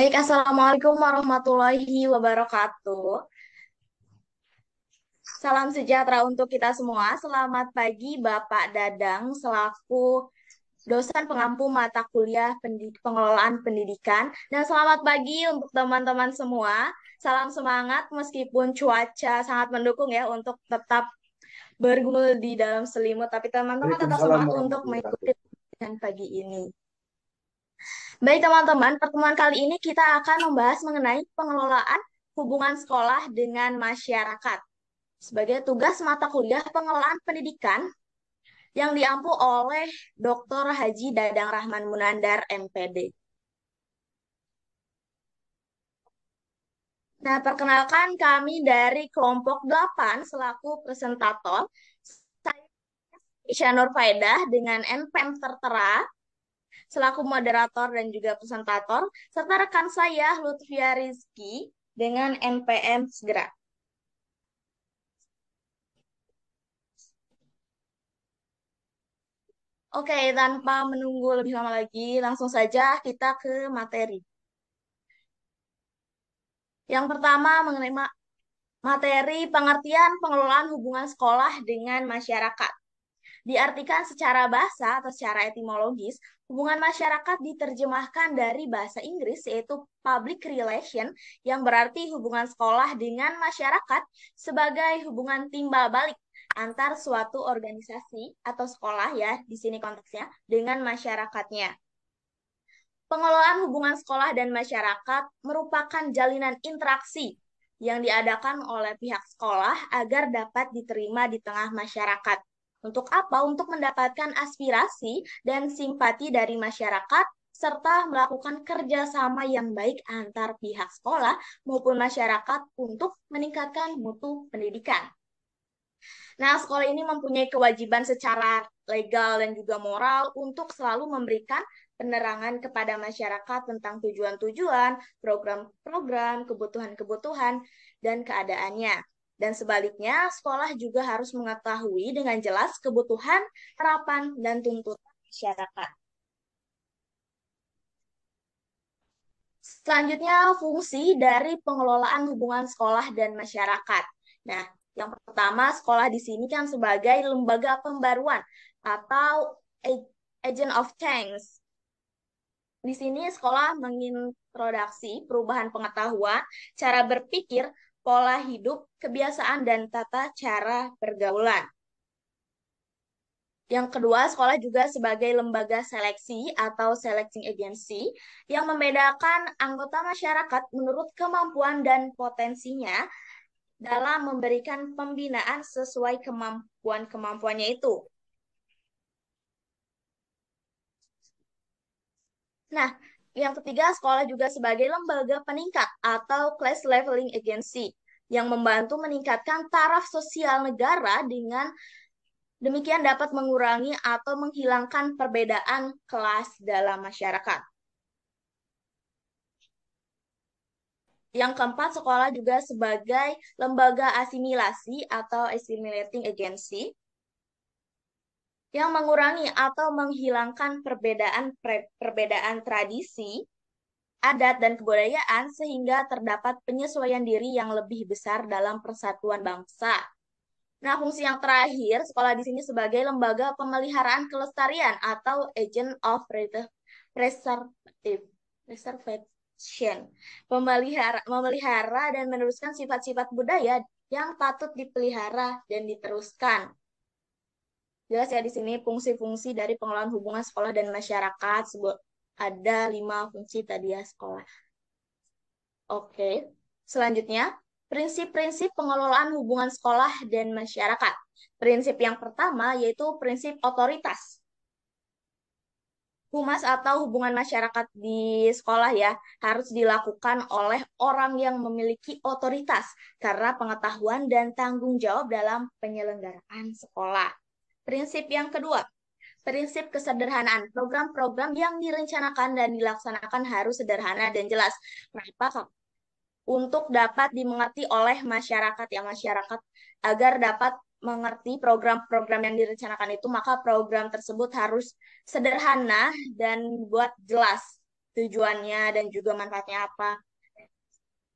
Baik, Assalamualaikum warahmatullahi wabarakatuh. Salam sejahtera untuk kita semua. Selamat pagi, Bapak Dadang, selaku dosen pengampu mata kuliah pengelolaan pendidikan. Dan selamat pagi untuk teman-teman semua. Salam semangat meskipun cuaca sangat mendukung ya untuk tetap bergumul di dalam selimut. Tapi teman-teman tetap Waalaikumsalam semangat untuk warahmatullahi mengikuti wabarakatuh. pendidikan pagi ini. Baik teman-teman, pertemuan kali ini kita akan membahas mengenai pengelolaan hubungan sekolah dengan masyarakat sebagai tugas mata kuliah pengelolaan pendidikan yang diampu oleh Dr. Haji Dadang Rahman Munandar, MPD. Nah, perkenalkan kami dari kelompok 8 selaku presentator. Saya Isya Nur Faidah dengan NPM tertera selaku moderator dan juga presentator, serta rekan saya Lutfia Rizky dengan NPM segera. Oke, tanpa menunggu lebih lama lagi, langsung saja kita ke materi. Yang pertama mengenai materi pengertian pengelolaan hubungan sekolah dengan masyarakat. Diartikan secara bahasa atau secara etimologis, hubungan masyarakat diterjemahkan dari bahasa Inggris yaitu public relation yang berarti hubungan sekolah dengan masyarakat sebagai hubungan timbal balik antar suatu organisasi atau sekolah ya di sini konteksnya dengan masyarakatnya. Pengelolaan hubungan sekolah dan masyarakat merupakan jalinan interaksi yang diadakan oleh pihak sekolah agar dapat diterima di tengah masyarakat. Untuk apa? Untuk mendapatkan aspirasi dan simpati dari masyarakat serta melakukan kerjasama yang baik antar pihak sekolah maupun masyarakat untuk meningkatkan mutu pendidikan. Nah, sekolah ini mempunyai kewajiban secara legal dan juga moral untuk selalu memberikan penerangan kepada masyarakat tentang tujuan-tujuan, program-program, kebutuhan-kebutuhan, dan keadaannya. Dan sebaliknya, sekolah juga harus mengetahui dengan jelas kebutuhan, harapan, dan tuntutan masyarakat. Selanjutnya, fungsi dari pengelolaan hubungan sekolah dan masyarakat. Nah, yang pertama, sekolah di sini kan sebagai lembaga pembaruan atau agent of change. Di sini sekolah mengintroduksi perubahan pengetahuan, cara berpikir, pola hidup, kebiasaan, dan tata cara pergaulan. Yang kedua, sekolah juga sebagai lembaga seleksi atau selecting agency yang membedakan anggota masyarakat menurut kemampuan dan potensinya dalam memberikan pembinaan sesuai kemampuan-kemampuannya itu. Nah, yang ketiga, sekolah juga sebagai lembaga peningkat atau class leveling agency yang membantu meningkatkan taraf sosial negara dengan demikian dapat mengurangi atau menghilangkan perbedaan kelas dalam masyarakat. Yang keempat, sekolah juga sebagai lembaga asimilasi atau assimilating agency yang mengurangi atau menghilangkan perbedaan tradisi, adat, dan kebudayaan sehingga terdapat penyesuaian diri yang lebih besar dalam persatuan bangsa. Nah, fungsi yang terakhir, sekolah di sini sebagai lembaga pemeliharaan kelestarian atau agent of preservative, preservation, memelihara dan meneruskan sifat-sifat budaya yang patut dipelihara dan diteruskan. Jelas ya di sini fungsi-fungsi dari pengelolaan hubungan sekolah dan masyarakat. Ada 5 fungsi tadi ya sekolah. Oke, selanjutnya prinsip-prinsip pengelolaan hubungan sekolah dan masyarakat. Prinsip yang pertama yaitu prinsip otoritas. Humas atau hubungan masyarakat di sekolah ya harus dilakukan oleh orang yang memiliki otoritas karena pengetahuan dan tanggung jawab dalam penyelenggaraan sekolah. Prinsip yang kedua, prinsip kesederhanaan. Program-program yang direncanakan dan dilaksanakan harus sederhana dan jelas. Kenapa? Untuk dapat dimengerti oleh masyarakat ya masyarakat agar dapat mengerti program-program yang direncanakan itu maka program tersebut harus sederhana dan buat jelas. tujuannya dan juga manfaatnya apa.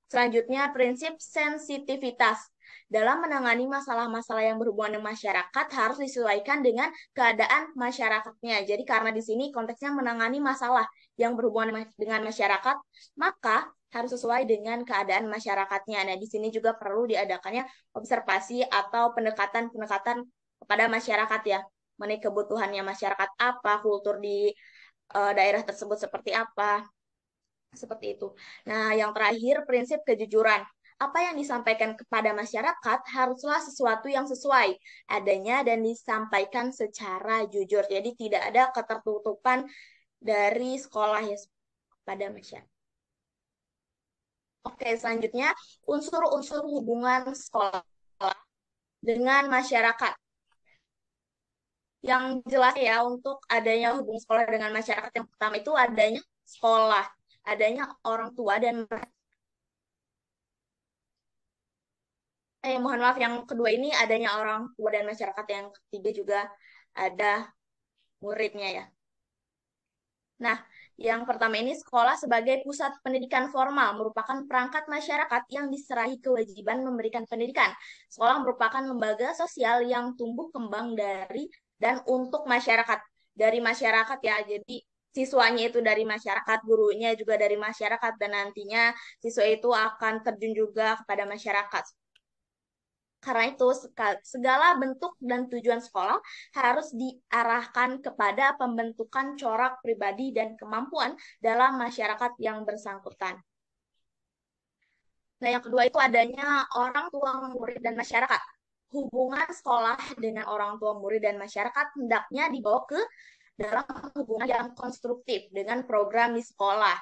Selanjutnya, prinsip sensitivitas. Dalam menangani masalah-masalah yang berhubungan dengan masyarakat harus disesuaikan dengan keadaan masyarakatnya. Jadi karena di sini konteksnya menangani masalah yang berhubungan dengan masyarakat, maka harus sesuai dengan keadaan masyarakatnya. Nah, di sini juga perlu diadakannya observasi atau pendekatan-pendekatan kepada masyarakat ya. Mengenai kebutuhannya masyarakat apa, kultur di daerah tersebut seperti apa. Seperti itu. Nah, yang terakhir, prinsip kejujuran. Apa yang disampaikan kepada masyarakat haruslah sesuatu yang sesuai adanya dan disampaikan secara jujur. Jadi tidak ada ketertutupan dari sekolah ya pada masyarakat. Oke, selanjutnya unsur-unsur hubungan sekolah dengan masyarakat. Yang jelas ya untuk adanya hubungan sekolah dengan masyarakat yang pertama itu adanya sekolah, adanya orang tua dan mohon maaf, yang kedua ini adanya orang tua dan masyarakat, yang ketiga juga ada muridnya ya. Nah, yang pertama ini sekolah sebagai pusat pendidikan formal merupakan perangkat masyarakat yang diserahi kewajiban memberikan pendidikan. Sekolah merupakan lembaga sosial yang tumbuh kembang dari dan untuk masyarakat. Dari masyarakat ya, jadi siswanya itu dari masyarakat, gurunya juga dari masyarakat, dan nantinya siswa itu akan terjun juga kepada masyarakat. Karena itu, segala bentuk dan tujuan sekolah harus diarahkan kepada pembentukan corak pribadi dan kemampuan dalam masyarakat yang bersangkutan. Nah, yang kedua itu adanya orang tua, murid, dan masyarakat. Hubungan sekolah dengan orang tua, murid, dan masyarakat hendaknya dibawa ke dalam hubungan yang konstruktif dengan program di sekolah.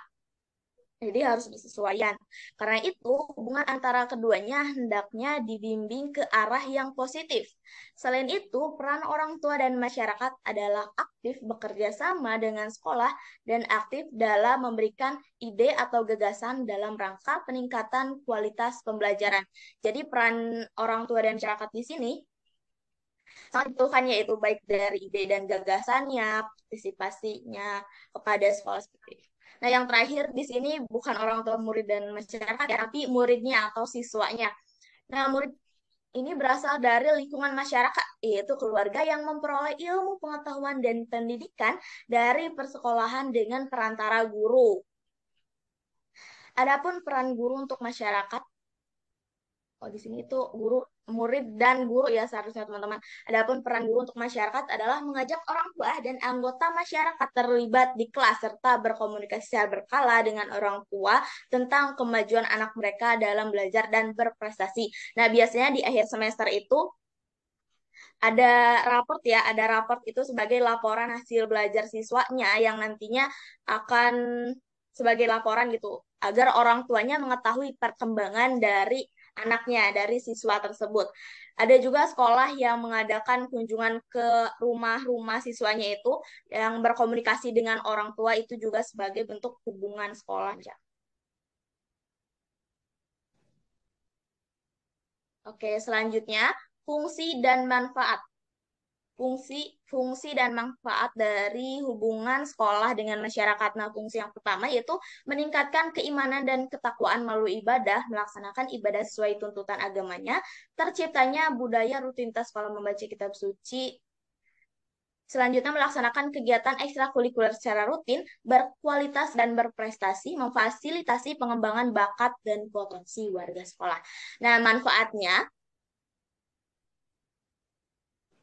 Jadi harus bersesuaian. Karena itu, hubungan antara keduanya hendaknya dibimbing ke arah yang positif. Selain itu, peran orang tua dan masyarakat adalah aktif bekerja sama dengan sekolah dan aktif dalam memberikan ide atau gagasan dalam rangka peningkatan kualitas pembelajaran. Jadi peran orang tua dan masyarakat di sini sangat dibutuhkan, yaitu baik dari ide dan gagasannya, partisipasinya kepada sekolah seperti itu. Nah, yang terakhir di sini bukan orang tua murid dan masyarakat ya, tapi muridnya atau siswanya. Nah, murid ini berasal dari lingkungan masyarakat, yaitu keluarga yang memperoleh ilmu, pengetahuan, dan pendidikan dari persekolahan dengan perantara guru. Adapun peran guru untuk masyarakat, oh, di sini itu guru, murid dan guru ya seharusnya teman-teman. Adapun peran guru untuk masyarakat adalah mengajak orang tua dan anggota masyarakat terlibat di kelas serta berkomunikasi secara berkala dengan orang tua tentang kemajuan anak mereka dalam belajar dan berprestasi. Nah, biasanya di akhir semester itu ada raport ya, ada raport itu sebagai laporan hasil belajar siswanya yang nantinya akan sebagai laporan gitu, agar orang tuanya mengetahui perkembangan dari anaknya, dari siswa tersebut. Ada juga sekolah yang mengadakan kunjungan ke rumah-rumah siswanya itu yang berkomunikasi dengan orang tua, itu juga sebagai bentuk hubungan sekolah. Ya. Oke, selanjutnya fungsi dan manfaat. Fungsi dan manfaat dari hubungan sekolah dengan masyarakat. Nah, fungsi yang pertama yaitu meningkatkan keimanan dan ketakwaan melalui ibadah, melaksanakan ibadah sesuai tuntutan agamanya, terciptanya budaya rutinitas sekolah membaca kitab suci. Selanjutnya, melaksanakan kegiatan ekstrakurikuler secara rutin, berkualitas dan berprestasi, memfasilitasi pengembangan bakat dan potensi warga sekolah. Nah, manfaatnya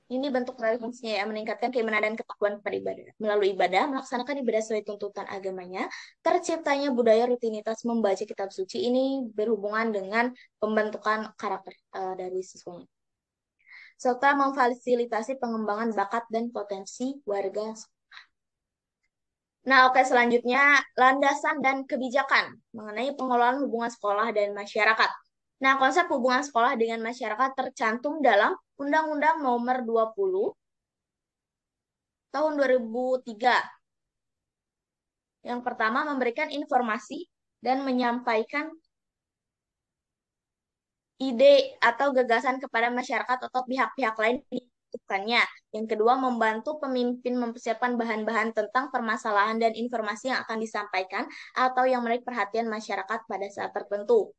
ini bentuk dari fungsinya ya, meningkatkan keimanan dan ketakwaan kepada ibadah. Melalui ibadah, melaksanakan ibadah sesuai tuntutan agamanya, terciptanya budaya rutinitas membaca kitab suci ini berhubungan dengan pembentukan karakter dari siswanya. Serta memfasilitasi pengembangan bakat dan potensi warga. Nah, oke, selanjutnya landasan dan kebijakan mengenai pengelolaan hubungan sekolah dan masyarakat. Nah, konsep hubungan sekolah dengan masyarakat tercantum dalam Undang-Undang Nomor 20 tahun 2003. Yang pertama, memberikan informasi dan menyampaikan ide atau gagasan kepada masyarakat atau pihak-pihak lain melakukannya. Yang kedua, membantu pemimpin mempersiapkan bahan-bahan tentang permasalahan dan informasi yang akan disampaikan atau yang menarik perhatian masyarakat pada saat tertentu.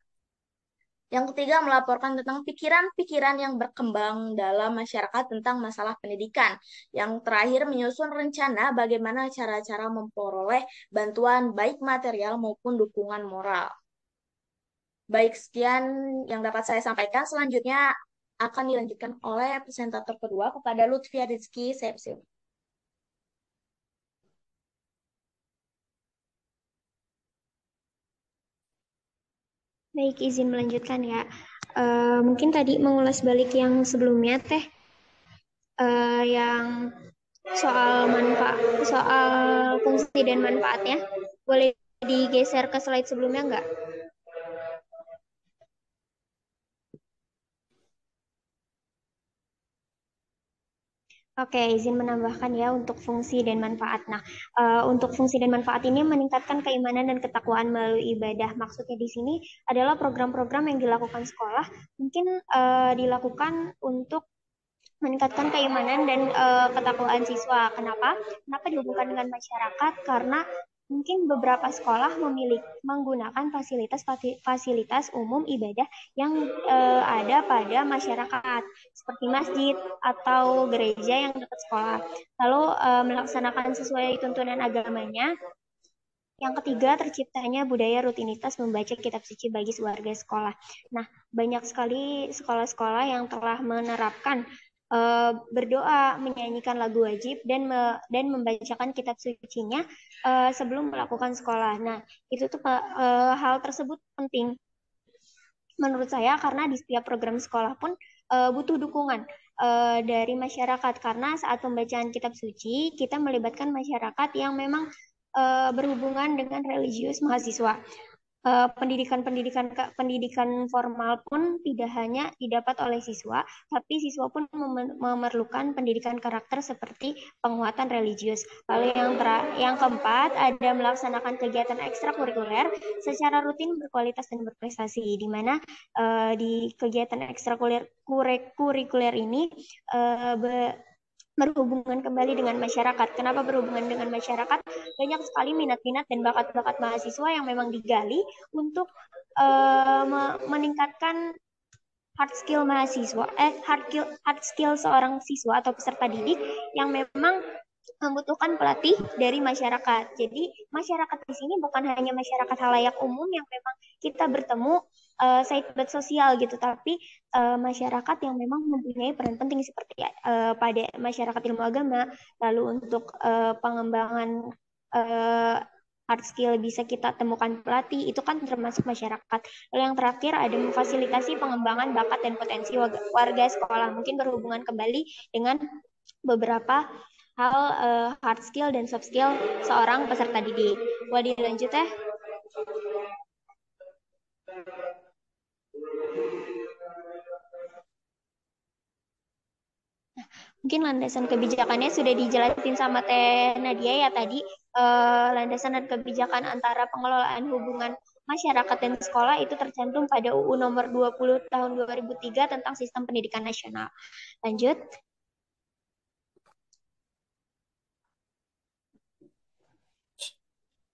Yang ketiga, melaporkan tentang pikiran-pikiran yang berkembang dalam masyarakat tentang masalah pendidikan. Yang terakhir, menyusun rencana bagaimana cara-cara memperoleh bantuan baik material maupun dukungan moral. Baik, sekian yang dapat saya sampaikan. Selanjutnya akan dilanjutkan oleh presentator kedua kepada Lutfia Rizky Sepsil. Baik, izin melanjutkan ya. Mungkin tadi mengulas balik yang sebelumnya, Teh, yang soal fungsi dan manfaatnya. Boleh digeser ke slide sebelumnya nggak? Oke, izin menambahkan ya untuk fungsi dan manfaat. Nah, untuk fungsi dan manfaat ini meningkatkan keimanan dan ketakwaan melalui ibadah. Maksudnya di sini adalah program-program yang dilakukan sekolah, mungkin dilakukan untuk meningkatkan keimanan dan ketakwaan siswa. Kenapa? Kenapa dihubungkan dengan masyarakat? Karena mungkin beberapa sekolah menggunakan fasilitas umum ibadah yang ada pada masyarakat, seperti masjid atau gereja yang dekat sekolah. Lalu melaksanakan sesuai tuntunan agamanya. Yang ketiga, terciptanya budaya rutinitas membaca kitab suci bagi warga sekolah. Nah, banyak sekali sekolah-sekolah yang telah menerapkan berdoa, menyanyikan lagu wajib, dan membacakan kitab sucinya sebelum melakukan sekolah. Nah, itu tuh hal tersebut penting menurut saya karena di setiap program sekolah pun butuh dukungan dari masyarakat karena saat pembacaan kitab suci kita melibatkan masyarakat yang memang berhubungan dengan religius mahasiswa. Pendidikan formal pun tidak hanya didapat oleh siswa, tapi siswa pun memerlukan pendidikan karakter seperti penguatan religius. Lalu yang keempat ada melaksanakan kegiatan ekstrakurikuler secara rutin berkualitas dan berprestasi, di mana di kegiatan ekstrakurikuler ini berhubungan kembali dengan masyarakat. Kenapa berhubungan dengan masyarakat? Banyak sekali minat-minat dan bakat-bakat mahasiswa yang memang digali untuk meningkatkan hard skill seorang siswa atau peserta didik yang memang membutuhkan pelatih dari masyarakat. Jadi masyarakat di sini bukan hanya masyarakat halayak umum yang memang kita bertemu sahabat sosial gitu, tapi masyarakat yang memang mempunyai peran penting seperti pada masyarakat ilmu agama. Lalu untuk pengembangan hard skill bisa kita temukan pelatih, itu kan termasuk masyarakat. Lalu yang terakhir ada memfasilitasi pengembangan bakat dan potensi warga sekolah. Mungkin berhubungan kembali dengan beberapa hal hard skill dan soft skill seorang peserta didik. Boleh dilanjut ya? Mungkin landasan kebijakannya sudah dijelasin sama Teh Nadia ya tadi. Landasan dan kebijakan antara pengelolaan hubungan masyarakat dan sekolah itu tercantum pada UU nomor 20 tahun 2003 tentang sistem pendidikan nasional. Lanjut.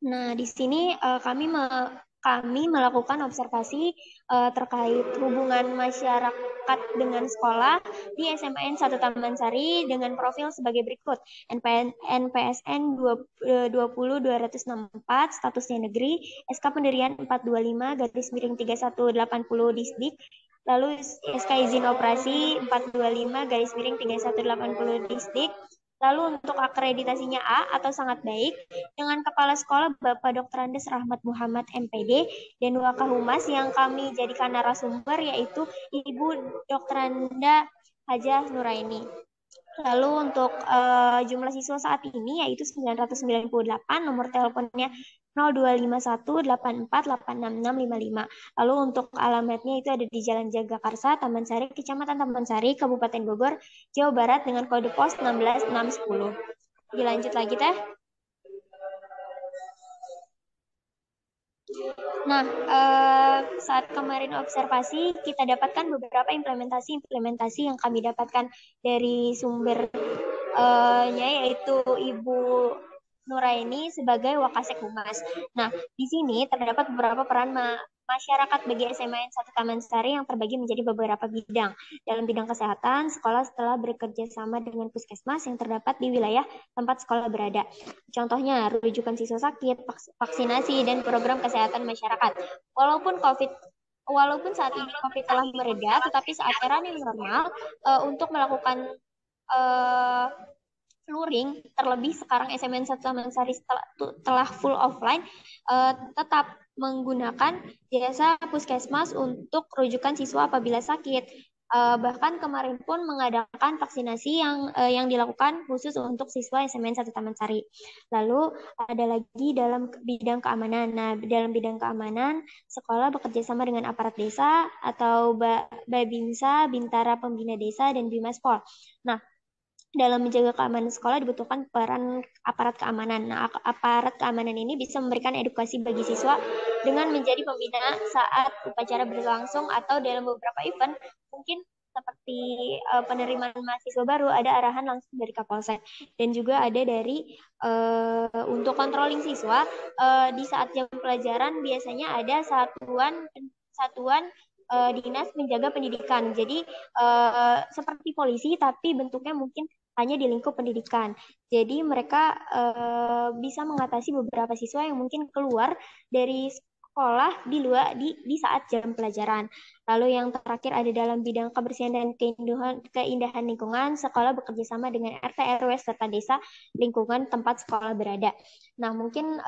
Nah, di sini kami melakukan observasi terkait hubungan masyarakat dengan sekolah di SMAN 1 Taman Sari dengan profil sebagai berikut. NPSN 20264, statusnya negeri, SK pendirian 425 garis miring 3180 Disdik, lalu SK izin operasi 425 garis miring 3180 Disdik. Lalu untuk akreditasinya A atau sangat baik dengan Kepala Sekolah Bapak Dr. Andes Rahmat Muhammad MPD dan Wakahumas yang kami jadikan narasumber yaitu Ibu Dr. Anda Hajah Nuraini. Lalu untuk jumlah siswa saat ini yaitu 998, nomor teleponnya 0251848665. Lalu untuk alamatnya itu ada di Jalan Jagakarsa, Taman Sari, Kecamatan Taman Sari, Kabupaten Bogor, Jawa Barat dengan kode pos 16610. Dilanjut lagi Teh. Nah, saat kemarin observasi, kita dapatkan beberapa implementasi yang kami dapatkan dari sumbernya, yaitu Ibu Nuraini sebagai Wakasek Humas. Nah, di sini terdapat beberapa peran masyarakat bagi SMA N 1 Taman Sari yang terbagi menjadi beberapa bidang. Dalam bidang kesehatan, sekolah setelah bekerja sama dengan puskesmas yang terdapat di wilayah tempat sekolah berada. Contohnya, rujukan siswa sakit, vaksinasi, dan program kesehatan masyarakat. Walaupun saat ini COVID telah mereda, tetapi saat era new normal, untuk melakukan uh, luring, terlebih sekarang SMN 1 Taman Sari telah full offline, tetap menggunakan jasa puskesmas untuk rujukan siswa apabila sakit. Bahkan kemarin pun mengadakan vaksinasi yang dilakukan khusus untuk siswa SMN 1 Taman Sari. Lalu ada lagi dalam bidang keamanan. Nah, dalam bidang keamanan, sekolah bekerja sama dengan aparat desa atau Babinsa, Bintara Pembina Desa, dan Bimaspol. Nah, dalam menjaga keamanan sekolah dibutuhkan peran aparat keamanan. Nah, aparat keamanan ini bisa memberikan edukasi bagi siswa dengan menjadi pembina saat upacara berlangsung atau dalam beberapa event, mungkin seperti penerimaan mahasiswa baru, ada arahan langsung dari Kapolsek, dan juga ada dari untuk controlling siswa di saat jam pelajaran biasanya ada satuan satuan dinas menjaga pendidikan. Jadi seperti polisi tapi bentuknya mungkin hanya di lingkup pendidikan. Jadi mereka bisa mengatasi beberapa siswa yang mungkin keluar dari sekolah di saat jam pelajaran. Lalu yang terakhir ada dalam bidang kebersihan dan keindahan lingkungan, sekolah bekerja sama dengan RT RW serta desa lingkungan tempat sekolah berada. Nah, mungkin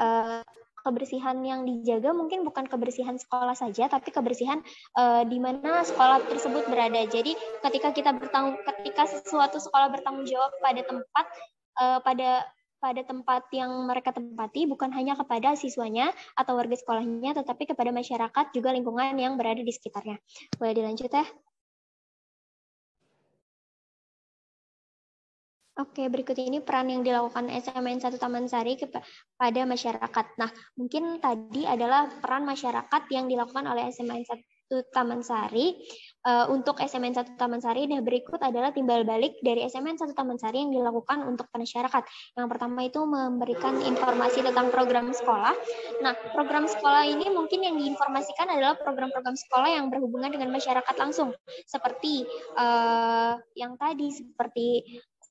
kebersihan yang dijaga mungkin bukan kebersihan sekolah saja, tapi kebersihan di mana sekolah tersebut berada. Jadi ketika suatu sekolah bertanggung jawab pada tempat pada tempat yang mereka tempati, bukan hanya kepada siswanya atau warga sekolahnya, tetapi kepada masyarakat juga lingkungan yang berada di sekitarnya. Boleh dilanjut ya? Oke, berikut ini peran yang dilakukan SMN 1 Taman Sari kepada masyarakat. Nah, mungkin tadi adalah peran masyarakat yang dilakukan oleh SMN 1 Taman Sari. Untuk SMN 1 Taman Sari, dan berikut adalah timbal balik dari SMN 1 Taman Sari yang dilakukan untuk masyarakat. Yang pertama itu memberikan informasi tentang program sekolah. Nah, program sekolah ini mungkin yang diinformasikan adalah program-program sekolah yang berhubungan dengan masyarakat langsung. Seperti seperti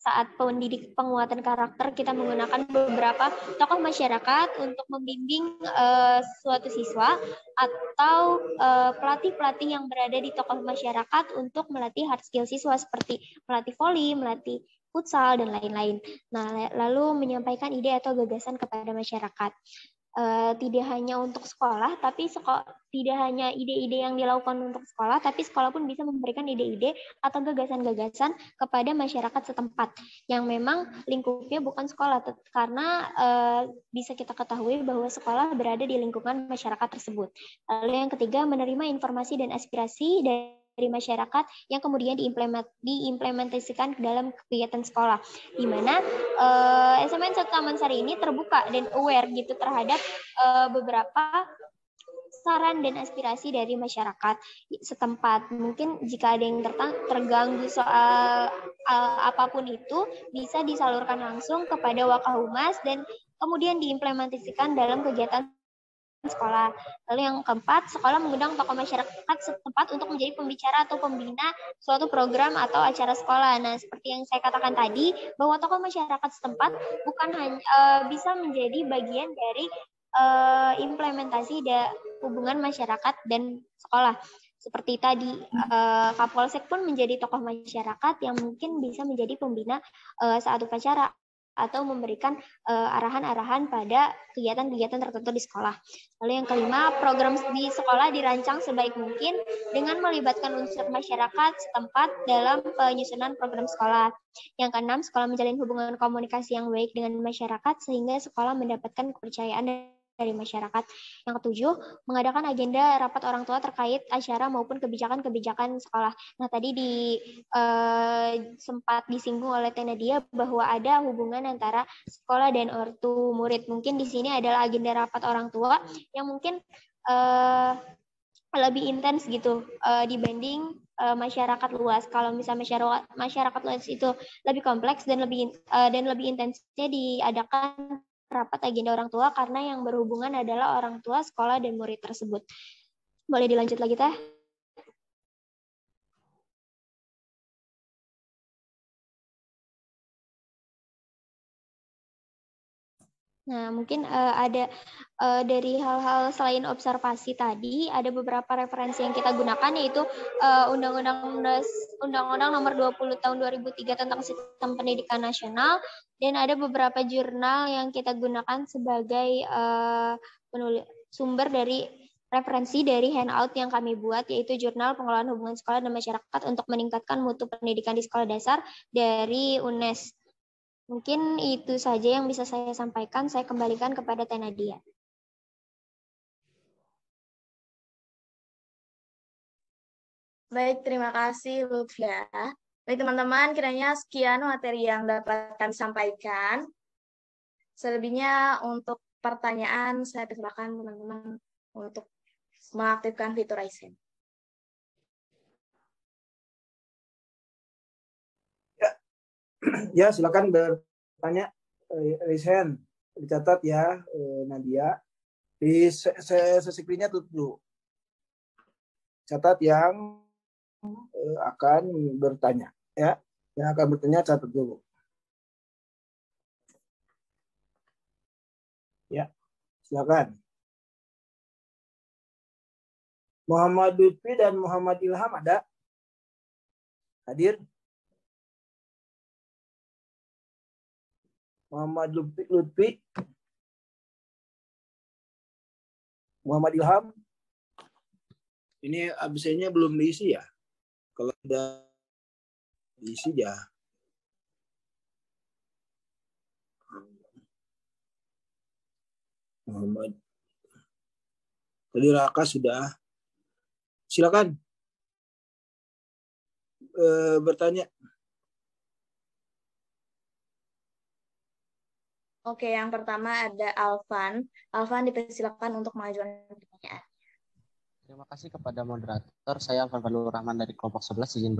saat penguatan karakter, kita menggunakan beberapa tokoh masyarakat untuk membimbing suatu siswa, atau pelatih-pelatih yang berada di tokoh masyarakat untuk melatih hard skill siswa seperti melatih voli, melatih futsal, dan lain-lain. Nah, lalu menyampaikan ide atau gagasan kepada masyarakat. Tidak hanya untuk sekolah, tapi tidak hanya ide-ide yang dilakukan untuk sekolah, tapi sekolah pun bisa memberikan ide-ide atau gagasan-gagasan kepada masyarakat setempat yang memang lingkupnya bukan sekolah, karena bisa kita ketahui bahwa sekolah berada di lingkungan masyarakat tersebut. Lalu yang ketiga, menerima informasi dan aspirasi dari masyarakat yang kemudian diimplementasikan ke dalam kegiatan sekolah, di mana SMN 1 Taman Sari ini terbuka dan aware gitu terhadap beberapa saran dan aspirasi dari masyarakat setempat. Mungkin jika ada yang terganggu soal apapun itu, bisa disalurkan langsung kepada Wakahumas dan kemudian diimplementasikan dalam kegiatan sekolah. Lalu yang keempat, sekolah mengundang tokoh masyarakat setempat untuk menjadi pembicara atau pembina suatu program atau acara sekolah. Nah, seperti yang saya katakan tadi, bahwa tokoh masyarakat setempat bukan hanya bisa menjadi bagian dari implementasi hubungan masyarakat dan sekolah. Seperti tadi, Kapolsek pun menjadi tokoh masyarakat yang mungkin bisa menjadi pembina saat upacara atau memberikan arahan-arahan pada kegiatan-kegiatan tertentu di sekolah. Lalu yang kelima, program di sekolah dirancang sebaik mungkin dengan melibatkan unsur masyarakat setempat dalam penyusunan program sekolah. Yang keenam, sekolah menjalin hubungan komunikasi yang baik dengan masyarakat sehingga sekolah mendapatkan kepercayaan dari masyarakat. Yang ketujuh, mengadakan agenda rapat orang tua terkait acara maupun kebijakan-kebijakan sekolah. Nah, tadi sempat disinggung oleh Teh Nadia bahwa ada hubungan antara sekolah dan ortu murid. Mungkin di sini adalah agenda rapat orang tua yang mungkin lebih intens gitu dibanding masyarakat luas. Kalau misalnya masyarakat luas itu lebih kompleks dan lebih intensnya diadakan rapat agenda orang tua karena yang berhubungan adalah orang tua, sekolah, dan murid tersebut. Boleh dilanjut lagi, Teh? Nah, mungkin ada dari hal-hal selain observasi tadi, ada beberapa referensi yang kita gunakan, yaitu Undang-Undang Nomor 20 Tahun 2003 tentang Sistem Pendidikan Nasional, dan ada beberapa jurnal yang kita gunakan sebagai sumber dari referensi dari handout yang kami buat, yaitu Jurnal Pengelolaan Hubungan Sekolah dan Masyarakat untuk Meningkatkan Mutu Pendidikan di Sekolah Dasar dari UNES. Mungkin itu saja yang bisa saya sampaikan. Saya kembalikan kepada Teh Nadia. Baik, terima kasih Lutfia. Baik teman-teman, kiranya sekian materi yang dapat kami sampaikan. Selebihnya untuk pertanyaan, saya persilakan teman-teman untuk mengaktifkan fitur raise hand. Ya, silakan bertanya. Raise hand. Dicatat ya, Nadia. Di sesi screen-nya tutup dulu. Catat yang akan bertanya. Ya, yang akan bertanya catat dulu. Ya, silakan. Muhammad Lutfi dan Muhammad Ilham ada? Hadir? Muhammad Lutfi, Muhammad Ilham. Ini absennya belum diisi ya? Kalau udah diisi ya. Muhammad. Tadi Raka sudah. Silakan bertanya. Oke, yang pertama ada Alvan. Alvan dipersilakan untuk mengajukan pertanyaan. Terima kasih kepada moderator. Saya Alvan Fadlur Rahman dari kelompok 11 izin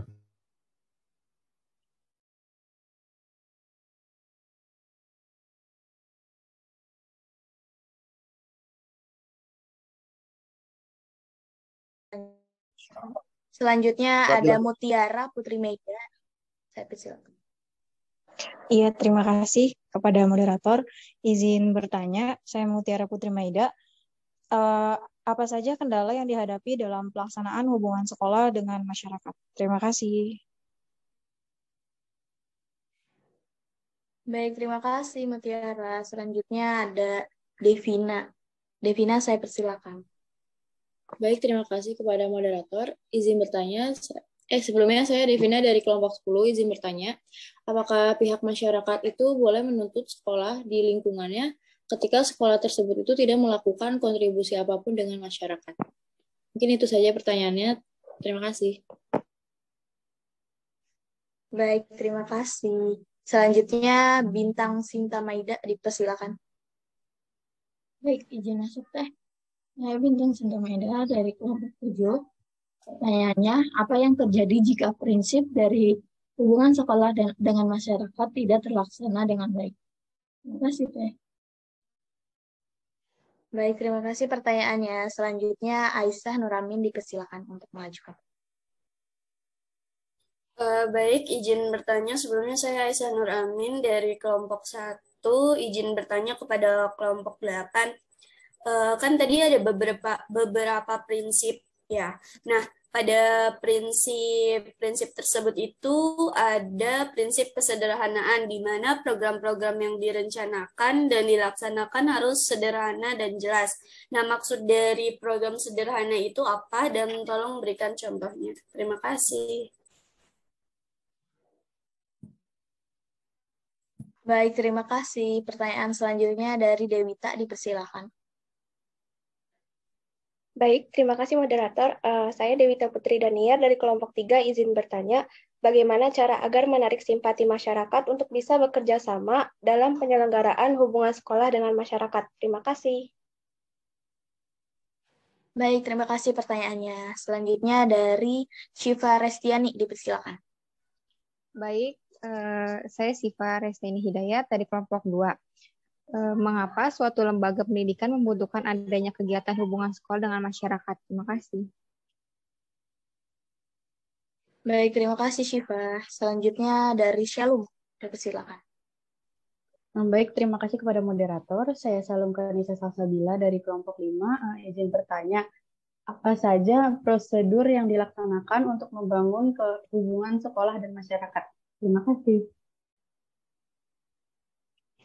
Selanjutnya ada Mutiara Putri Meida. Saya persilakan. Iya, terima kasih kepada moderator. Izin bertanya, saya Mutiara Putri Maida. Apa saja kendala yang dihadapi dalam pelaksanaan hubungan sekolah dengan masyarakat? Terima kasih. Baik, terima kasih Mutiara. Selanjutnya ada Devina. Devina, saya persilakan. Baik, terima kasih kepada moderator. Izin bertanya, sebelumnya saya Devina dari kelompok 10, izin bertanya, apakah pihak masyarakat itu boleh menuntut sekolah di lingkungannya ketika sekolah tersebut itu tidak melakukan kontribusi apapun dengan masyarakat? Mungkin itu saja pertanyaannya. Terima kasih. Baik, terima kasih. Selanjutnya Bintang Sinta Maida, dipersilakan. Baik, izin masuk Teh. Saya Bintang Sinta Maida dari kelompok 7. Pertanyaannya, apa yang terjadi jika prinsip dari hubungan sekolah dengan masyarakat tidak terlaksana dengan baik? Terima kasih, Teh. Baik, terima kasih pertanyaannya. Selanjutnya Aisyah Nuramin dipersilakan untuk mengajukan. Baik, izin bertanya. Sebelumnya saya Aisyah Nuramin dari kelompok 1, izin bertanya kepada kelompok 8. Kan tadi ada beberapa prinsip ya. Nah, pada prinsip tersebut itu ada prinsip kesederhanaan di mana program-program yang direncanakan dan dilaksanakan harus sederhana dan jelas. Nah, maksud dari program sederhana itu apa dan tolong berikan contohnya. Terima kasih. Baik, terima kasih. Pertanyaan selanjutnya dari Dewita, dipersilakan. Baik, terima kasih moderator. Saya Dewita Putri Daniar dari kelompok 3 izin bertanya, bagaimana cara agar menarik simpati masyarakat untuk bisa bekerja sama dalam penyelenggaraan hubungan sekolah dengan masyarakat? Terima kasih. Baik, terima kasih pertanyaannya. Selanjutnya dari Syifa Restiani, dipersilakan. Baik, saya Siva Restiani Hidayat dari kelompok 2. Mengapa suatu lembaga pendidikan membutuhkan adanya kegiatan hubungan sekolah dengan masyarakat? Terima kasih. Baik, terima kasih Syifa. Selanjutnya dari Shalom, dipersilakan. Baik, terima kasih kepada moderator. Saya Salum Kanisa Salsabila dari kelompok 5. Izin bertanya, apa saja prosedur yang dilaksanakan untuk membangun hubungan sekolah dan masyarakat? Terima kasih.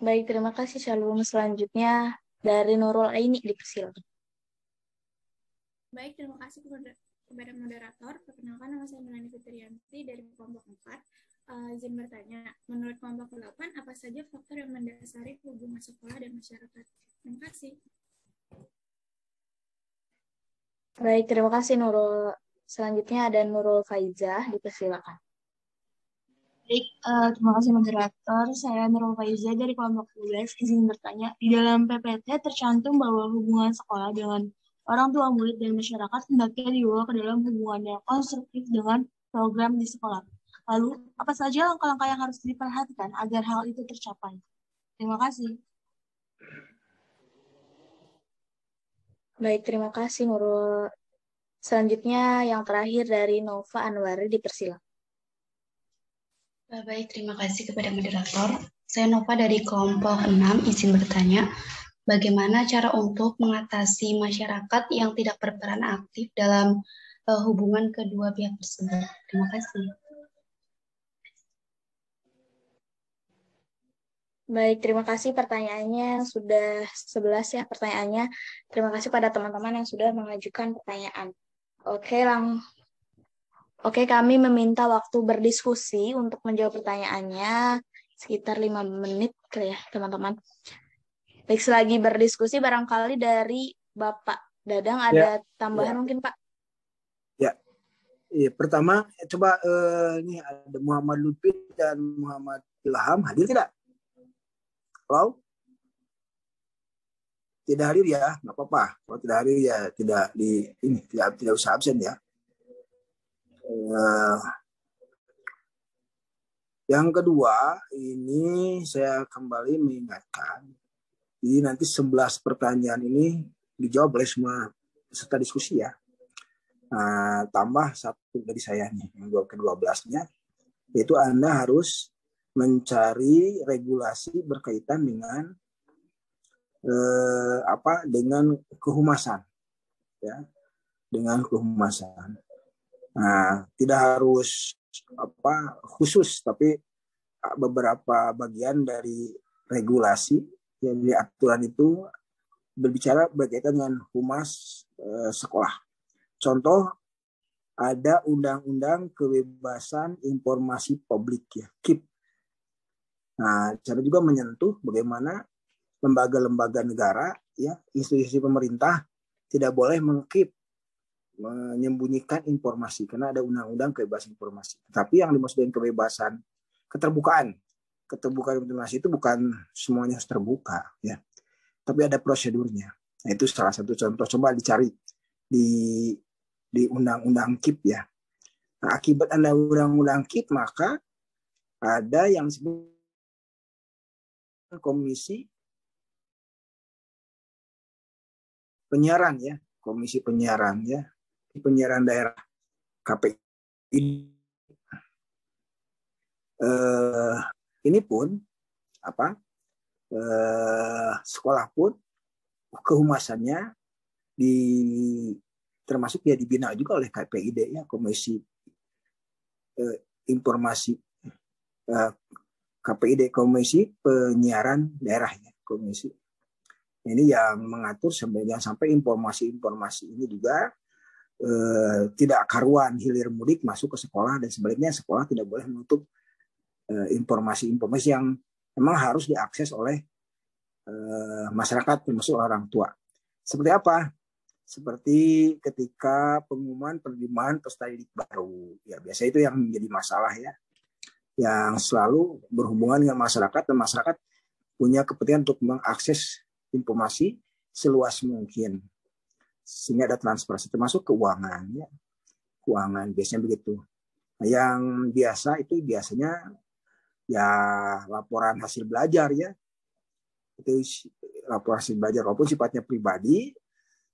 Baik, terima kasih Shalom. Selanjutnya dari Nurul Aini, dipersilakan. Baik, terima kasih kepada moderator. Perkenalkan, nama saya Melani Fitrianti dari kelompok 4. Izin bertanya, menurut kelompok 8, apa saja faktor yang mendasari hubungan sekolah dan masyarakat? Terima kasih. Baik, terima kasih Nurul. Selanjutnya ada Nurul Faizah, dipersilakan. Baik, terima kasih moderator. Saya Nurul Faizah dari kelompok 12. Izin bertanya, di dalam PPT tercantum bahwa hubungan sekolah dengan orang tua murid dan masyarakat hendaknya dibawa ke dalam hubungan yang konstruktif dengan program di sekolah. Lalu, apa saja langkah-langkah yang harus diperhatikan agar hal itu tercapai? Terima kasih. Baik, terima kasih Nurul. Selanjutnya yang terakhir dari Nova Anwari, dipersilakan. Baik, terima kasih kepada moderator. Saya Nova dari kelompok 6, izin bertanya, bagaimana cara untuk mengatasi masyarakat yang tidak berperan aktif dalam hubungan kedua pihak tersebut? Terima kasih. Baik, terima kasih pertanyaannya. Sudah 11 ya pertanyaannya. Terima kasih pada teman-teman yang sudah mengajukan pertanyaan. Oke, kami meminta waktu berdiskusi untuk menjawab pertanyaannya sekitar 5 menit ya, teman-teman. Baik, selagi berdiskusi barangkali dari Bapak Dadang ada tambahan mungkin, Pak? Ya. Pertama, coba ini ada Muhammad Lutfi dan Muhammad Ilham hadir tidak? Halo? Tidak hadir ya, nggak apa-apa. Kalau tidak hadir ya tidak usah absen ya. Yang kedua, ini saya kembali mengingatkan, jadi nanti 11 pertanyaan ini dijawab oleh semua peserta diskusi ya. Tambah satu dari saya nih, yang ke-12-nya, yaitu Anda harus mencari regulasi berkaitan dengan dengan kehumasan, ya, dengan kehumasan. Tidak harus khusus, tapi beberapa bagian dari regulasi yang di aturan itu berbicara berkaitan dengan humas sekolah. Contoh, ada Undang-Undang Kebebasan Informasi Publik ya, KIP. Cara juga menyentuh bagaimana lembaga-lembaga negara ya, institusi pemerintah tidak boleh mengkip, menyembunyikan informasi karena ada undang-undang kebebasan informasi. Tapi yang dimaksud dengan kebebasan keterbukaan informasi itu bukan semuanya harus terbuka ya. Tapi ada prosedurnya. Nah, itu salah satu contoh, coba dicari di undang-undang KIP ya. Nah, akibat ada undang-undang KIP maka ada yang disebut komisi penyiaran ya, komisi penyiaran ya. Penyiaran daerah KPI. Ini pun sekolah pun kehumasannya termasuk ya dibina juga oleh KPID ya, Komisi Informasi KPID, Komisi Penyiaran Daerah ya, komisi ini yang mengatur sampai informasi-informasi ini juga tidak karuan hilir mudik masuk ke sekolah, dan sebaliknya sekolah tidak boleh menutup informasi-informasi yang memang harus diakses oleh masyarakat termasuk orang tua. Seperti apa? Seperti ketika pengumuman penerimaan peserta didik baru. Ya, biasa itu yang menjadi masalah ya. Yang selalu berhubungan dengan masyarakat, dan masyarakat punya kepentingan untuk mengakses informasi seluas mungkin. Sehingga ada transparansi, termasuk keuangan. Ya. Keuangan biasanya begitu. Nah, yang biasa itu biasanya ya laporan hasil belajar ya. Itu laporan hasil belajar walaupun sifatnya pribadi,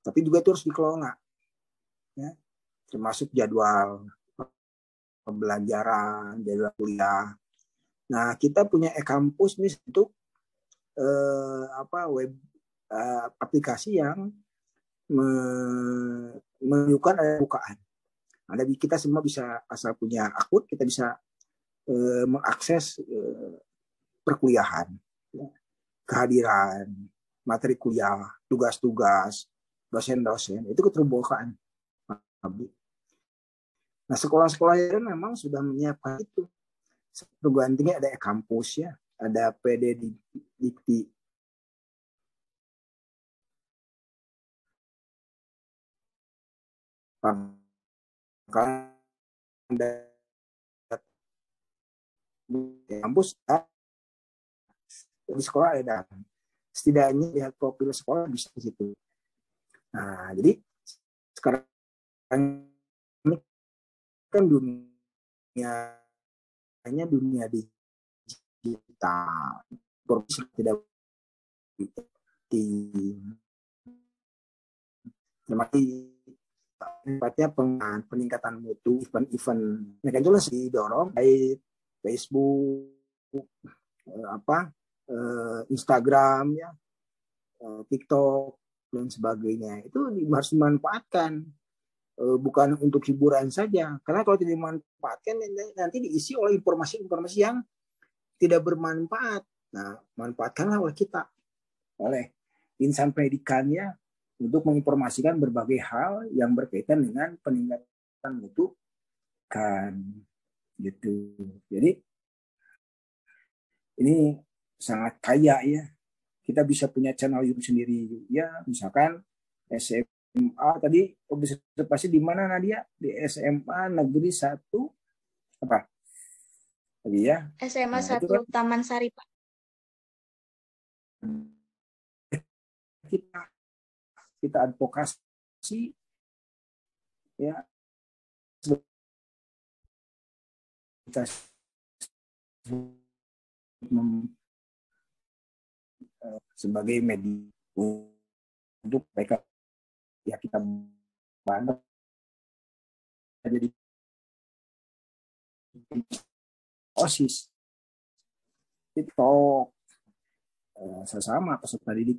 tapi juga itu harus dikelola, ya, termasuk jadwal pembelajaran, jadwal kuliah. Nah, kita punya e-kampus nih untuk web aplikasi yang menunjukkan ada bukaan. Ada kita semua bisa asal punya akun, kita bisa mengakses perkuliahan, ya, kehadiran, materi kuliah, tugas-tugas, dosen-dosen, itu keterbukaan. Nah, sekolah-sekolah itu memang sudah menyiapkan itu. Perguruan ada e-kampus ya, ada PD Dikti. Kampus di sekolah ada. Setidaknya lihat profil sekolah bisa di situ. Nah, jadi sekarang ini kan dunia digital, profesi tidak tempatnya peningkatan mutu, event-event mereka itu didorong baik Facebook, Instagram ya, TikTok dan sebagainya, itu harus dimanfaatkan, bukan untuk hiburan saja, karena kalau tidak dimanfaatkan nanti diisi oleh informasi-informasi yang tidak bermanfaat. Nah, manfaatkanlah oleh kita, oleh insan pendidikannya untuk menginformasikan berbagai hal yang berkaitan dengan peningkatan mutu kan gitu. Jadi ini sangat kaya ya. Kita bisa punya channel YouTube sendiri ya, misalkan SMA tadi observasi di mana Nadia? Di SMA Negeri 1 apa? Tadi ya. SMA 1 kan, Taman Sari, Pak. Kita advokasi ya. Kita sebagai media untuk mereka ya, kita bantu jadi OSIS, TikTok, sesama peserta didik.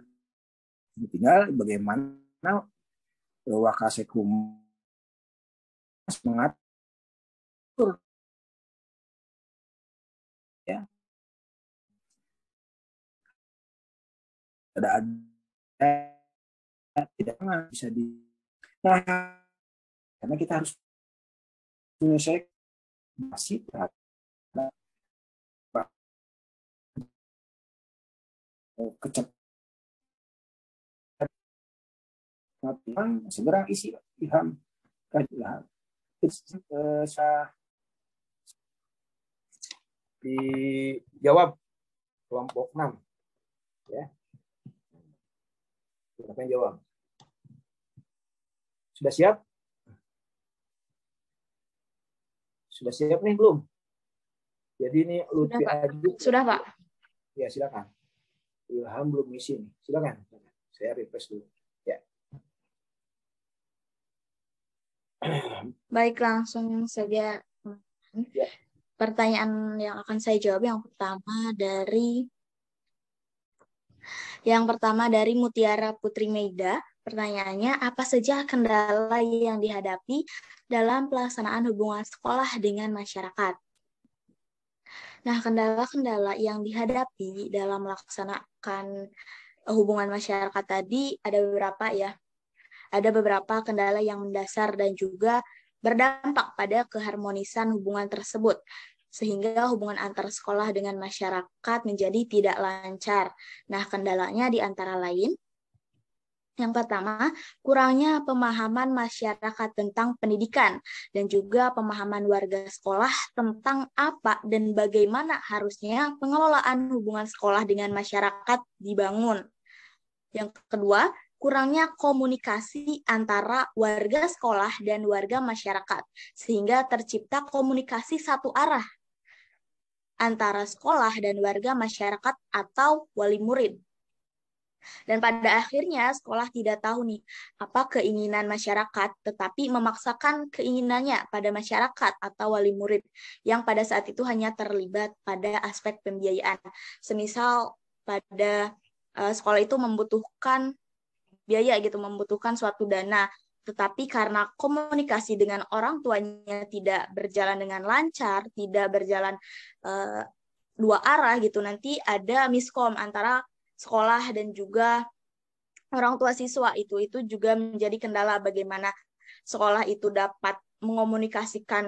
Tinggal bagaimana Wakasekum mengatur ya, ada tidak bisa di, nah, karena kita harus menyelesaikan masih kecepatan segera isi ilham kajian dijawab kelompok 6 ya. Silakan jawab. Sudah siap? Sudah siap nih belum? Jadi ini Lutfi Adi. Sudah, Pak. Ya, silakan. Ilham belum ngisi nih. Silakan. Saya refresh dulu. Ya. Baik, langsung saja. Ya. Pertanyaan yang akan saya jawab yang pertama dari Mutiara Putri Meida. Pertanyaannya, apa saja kendala yang dihadapi dalam pelaksanaan hubungan sekolah dengan masyarakat? Nah, kendala-kendala yang dihadapi dalam melaksanakan hubungan masyarakat tadi ada beberapa ya. Ada beberapa kendala yang mendasar dan juga berdampak pada keharmonisan hubungan tersebut, sehingga hubungan antar sekolah dengan masyarakat menjadi tidak lancar. Nah, kendalanya di antara lain, Yang pertama, kurangnya pemahaman masyarakat tentang pendidikan dan juga pemahaman warga sekolah tentang apa dan bagaimana harusnya pengelolaan hubungan sekolah dengan masyarakat dibangun. Yang kedua, kurangnya komunikasi antara warga sekolah dan warga masyarakat, sehingga tercipta komunikasi satu arah antara sekolah dan warga masyarakat atau wali murid. Dan pada akhirnya sekolah tidak tahu nih apa keinginan masyarakat, tetapi memaksakan keinginannya pada masyarakat atau wali murid yang pada saat itu hanya terlibat pada aspek pembiayaan. Semisal pada sekolah itu membutuhkan biaya gitu, membutuhkan suatu dana, tetapi karena komunikasi dengan orang tuanya tidak berjalan dengan lancar, tidak berjalan dua arah gitu, nanti ada miskom antara sekolah dan juga orang tua siswa. Itu juga menjadi kendala bagaimana sekolah itu dapat mengomunikasikan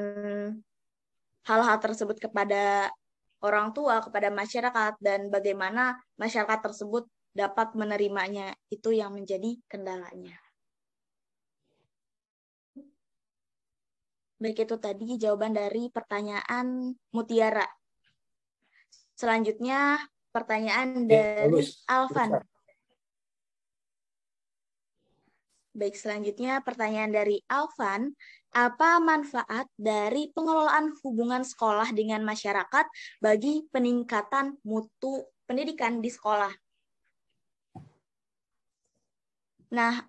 hal-hal tersebut kepada orang tua, kepada masyarakat, dan bagaimana masyarakat tersebut dapat menerimanya. Itu yang menjadi kendalanya. Baik, itu tadi jawaban dari pertanyaan Mutiara. Selanjutnya pertanyaan dari Alvan. Baik, selanjutnya pertanyaan dari Alvan. Apa manfaat dari pengelolaan hubungan sekolah dengan masyarakat bagi peningkatan mutu pendidikan di sekolah? Nah,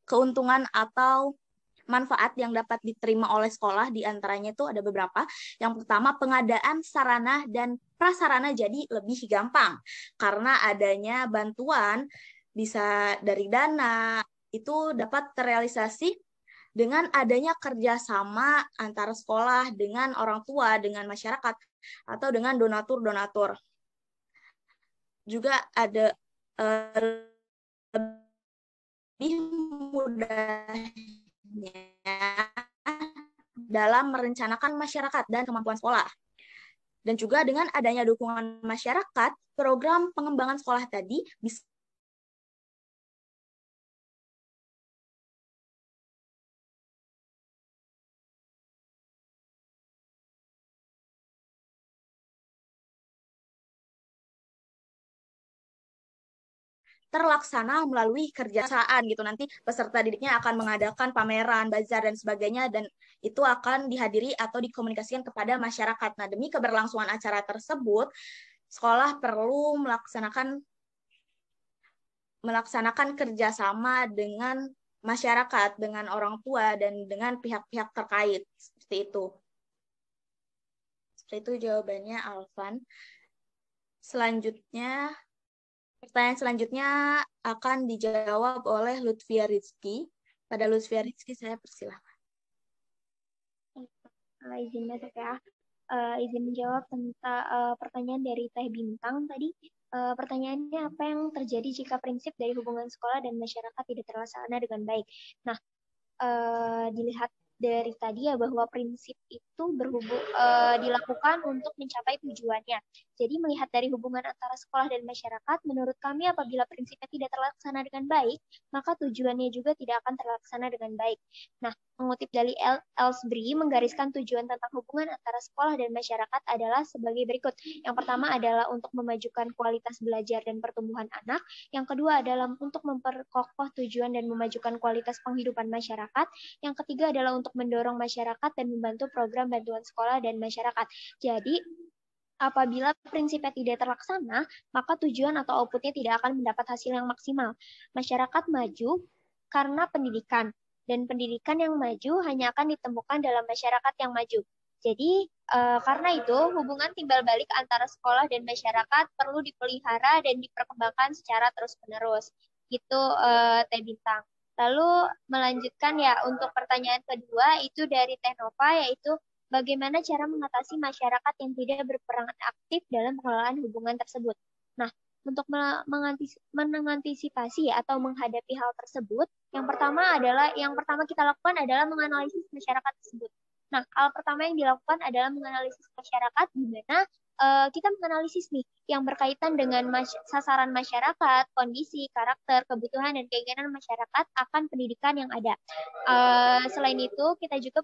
keuntungan atau manfaat yang dapat diterima oleh sekolah diantaranya itu ada beberapa. Yang pertama, pengadaan sarana dan prasarana jadi lebih gampang karena adanya bantuan bisa dari dana, itu dapat terrealisasi dengan adanya kerjasama antara sekolah dengan orang tua, dengan masyarakat, atau dengan donatur-donatur. Juga ada lebih mudahnya dalam merencanakan masyarakat dan kemampuan sekolah. Dan juga dengan adanya dukungan masyarakat, program pengembangan sekolah tadi bisa terlaksana melalui kerjasama gitu. Nanti peserta didiknya akan mengadakan pameran, bazar, dan sebagainya, dan itu akan dihadiri atau dikomunikasikan kepada masyarakat. Nah, demi keberlangsungan acara tersebut, sekolah perlu melaksanakan kerjasama dengan masyarakat, dengan orang tua, dan dengan pihak-pihak terkait. Seperti itu. Seperti itu jawabannya, Alvan. Pertanyaan selanjutnya akan dijawab oleh Lutfia Rizky. Pada Lutfia Rizky, saya persilahkan. Izin masuk ya. Izin menjawab tentang pertanyaan dari Teh Bintang tadi. Pertanyaannya, apa yang terjadi jika prinsip dari hubungan sekolah dan masyarakat tidak terlaksana dengan baik? Nah, dilihat dari tadi ya bahwa prinsip itu dilakukan untuk mencapai tujuannya. Jadi melihat dari hubungan antara sekolah dan masyarakat, menurut kami apabila prinsipnya tidak terlaksana dengan baik, maka tujuannya juga tidak akan terlaksana dengan baik. Nah, mengutip dari Ellsbury, menggariskan tujuan tentang hubungan antara sekolah dan masyarakat adalah sebagai berikut. Yang pertama adalah untuk memajukan kualitas belajar dan pertumbuhan anak. Yang kedua adalah untuk memperkokoh tujuan dan memajukan kualitas penghidupan masyarakat. Yang ketiga adalah untuk mendorong masyarakat dan membantu program bantuan sekolah dan masyarakat. Jadi, apabila prinsipnya tidak terlaksana, maka tujuan atau outputnya tidak akan mendapat hasil yang maksimal. Masyarakat maju karena pendidikan, dan pendidikan yang maju hanya akan ditemukan dalam masyarakat yang maju. Jadi, karena itu, hubungan timbal balik antara sekolah dan masyarakat perlu dipelihara dan diperkembangkan secara terus-menerus. Gitu, Teh Bintang. Lalu melanjutkan ya, untuk pertanyaan kedua, itu dari Teh Nova, yaitu bagaimana cara mengatasi masyarakat yang tidak berperan aktif dalam pengelolaan hubungan tersebut. Nah, untuk mengantisipasi atau menghadapi hal tersebut, yang pertama kita lakukan adalah menganalisis masyarakat tersebut. Nah, hal pertama yang dilakukan adalah menganalisis masyarakat, di mana kita menganalisis nih yang berkaitan dengan sasaran masyarakat, kondisi, karakter, kebutuhan, dan keinginan masyarakat akan pendidikan yang ada. Selain itu, kita juga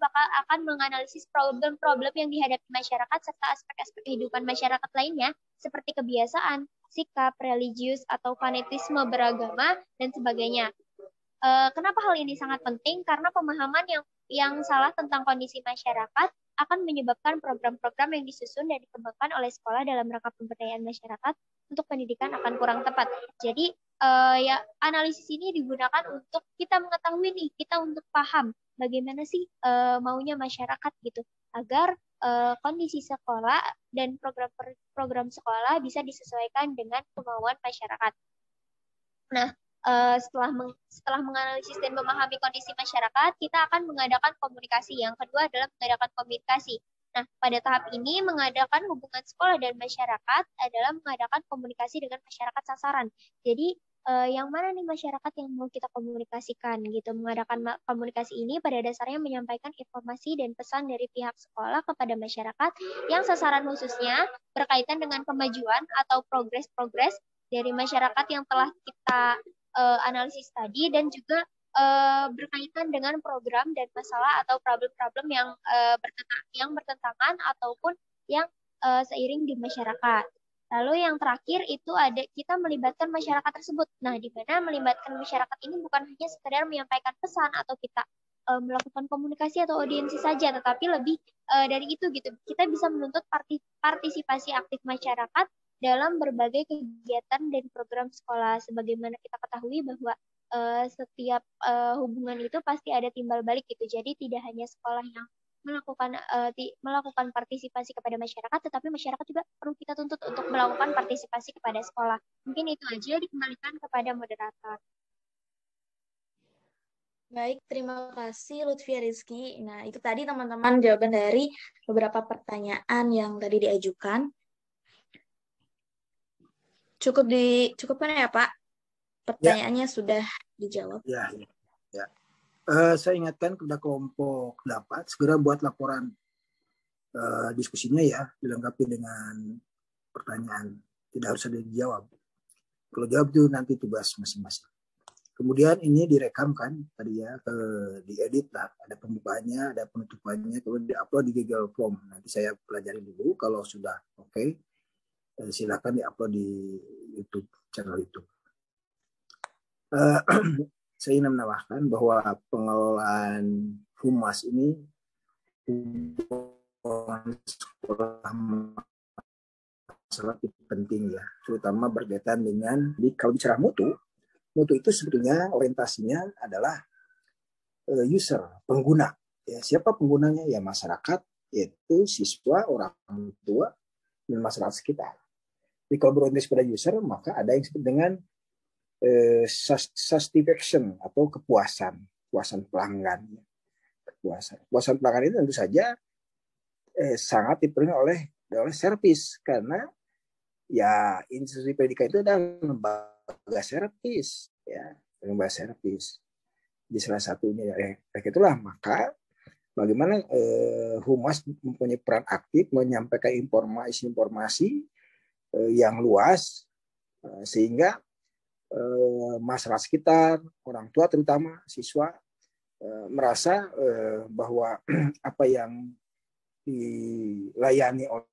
akan menganalisis problem-problem yang dihadapi masyarakat serta aspek-aspek kehidupan masyarakat lainnya seperti kebiasaan, sikap, religius, atau fanatisme beragama, dan sebagainya. Kenapa hal ini sangat penting? Karena pemahaman yang salah tentang kondisi masyarakat akan menyebabkan program-program yang disusun dan dikembangkan oleh sekolah dalam rangka pemberdayaan masyarakat untuk pendidikan akan kurang tepat. Jadi ya analisis ini digunakan untuk kita mengetahui nih, kita untuk paham bagaimana sih maunya masyarakat gitu, agar kondisi sekolah dan program sekolah bisa disesuaikan dengan kemauan masyarakat. Nah, setelah menganalisis dan memahami kondisi masyarakat, kita akan mengadakan komunikasi. Yang kedua adalah mengadakan komunikasi. Nah, pada tahap ini mengadakan hubungan sekolah dan masyarakat adalah mengadakan komunikasi dengan masyarakat sasaran. Jadi, yang mana nih masyarakat yang mau kita komunikasikan gitu. Mengadakan komunikasi ini pada dasarnya menyampaikan informasi dan pesan dari pihak sekolah kepada masyarakat yang sasaran khususnya berkaitan dengan kemajuan atau progres-progres dari masyarakat yang telah kita analisis tadi, dan juga berkaitan dengan program dan masalah atau problem-problem yang bertentangan ataupun yang seiring di masyarakat. Lalu yang terakhir itu ada kita melibatkan masyarakat tersebut. Nah, di mana melibatkan masyarakat ini bukan hanya sekedar menyampaikan pesan atau kita melakukan komunikasi atau audiensi saja, tetapi lebih dari itu gitu. Kita bisa menuntut partisipasi aktif masyarakat dalam berbagai kegiatan dan program sekolah. Sebagaimana kita ketahui bahwa setiap hubungan itu pasti ada timbal balik gitu. Jadi tidak hanya sekolah yang melakukan partisipasi kepada masyarakat, tetapi masyarakat juga perlu kita tuntut untuk melakukan partisipasi kepada sekolah. Mungkin itu aja, dikembalikan kepada moderator. Baik, terima kasih Lutfia Rizky. Nah, itu tadi teman-teman jawaban dari beberapa pertanyaan yang tadi diajukan. Cukupkan ya Pak? Pertanyaannya sudah dijawab. Ya. Saya ingatkan kepada kelompok 8 segera buat laporan diskusinya ya, dilengkapi dengan pertanyaan. Tidak harus ada dijawab. Kalau jawab itu nanti tugas masing-masing. Kemudian ini direkamkan tadi ya, diedit lah, ada pembukaannya, ada penutupannya, kemudian diupload di Google Form. Nanti saya pelajari dulu, kalau sudah oke, silakan diupload di YouTube, channel YouTube. Saya ingin menambahkan bahwa pengelolaan humas ini sangat penting ya, terutama berkaitan dengan kalau bicara mutu itu sebetulnya orientasinya adalah user, pengguna. Ya, siapa penggunanya? Ya masyarakat, yaitu siswa, orang tua, dan masyarakat sekitar. Jadi kalau berorientasi pada user, maka ada yang disebut dengan satisfaction atau kepuasan pelanggan. Kepuasan pelanggan itu tentu saja sangat dipenuhi oleh servis, karena ya institusi pendidikan itu adalah lembaga servis, ya, lembaga servis. Di salah satunya ya, itulah maka bagaimana humas mempunyai peran aktif menyampaikan informasi yang luas sehingga masyarakat sekitar, orang tua terutama siswa merasa bahwa apa yang dilayani oleh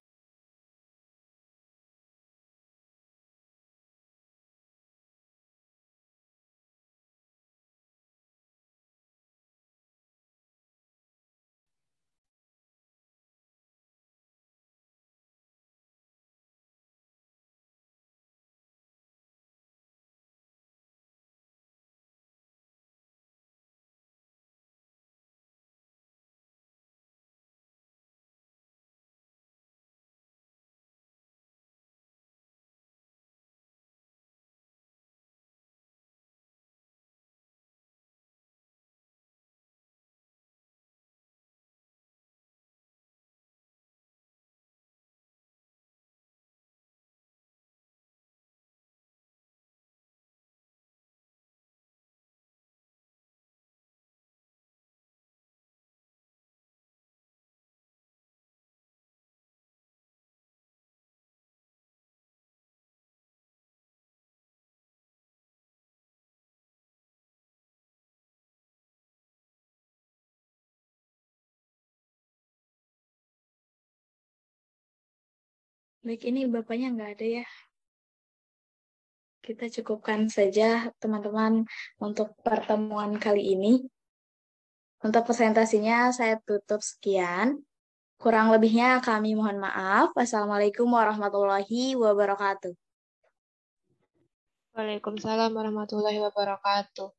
Baik, ini Bapaknya nggak ada ya. Kita cukupkan saja teman-teman untuk pertemuan kali ini. Untuk presentasinya saya tutup sekian. Kurang lebihnya kami mohon maaf. Wassalamualaikum warahmatullahi wabarakatuh. Waalaikumsalam warahmatullahi wabarakatuh.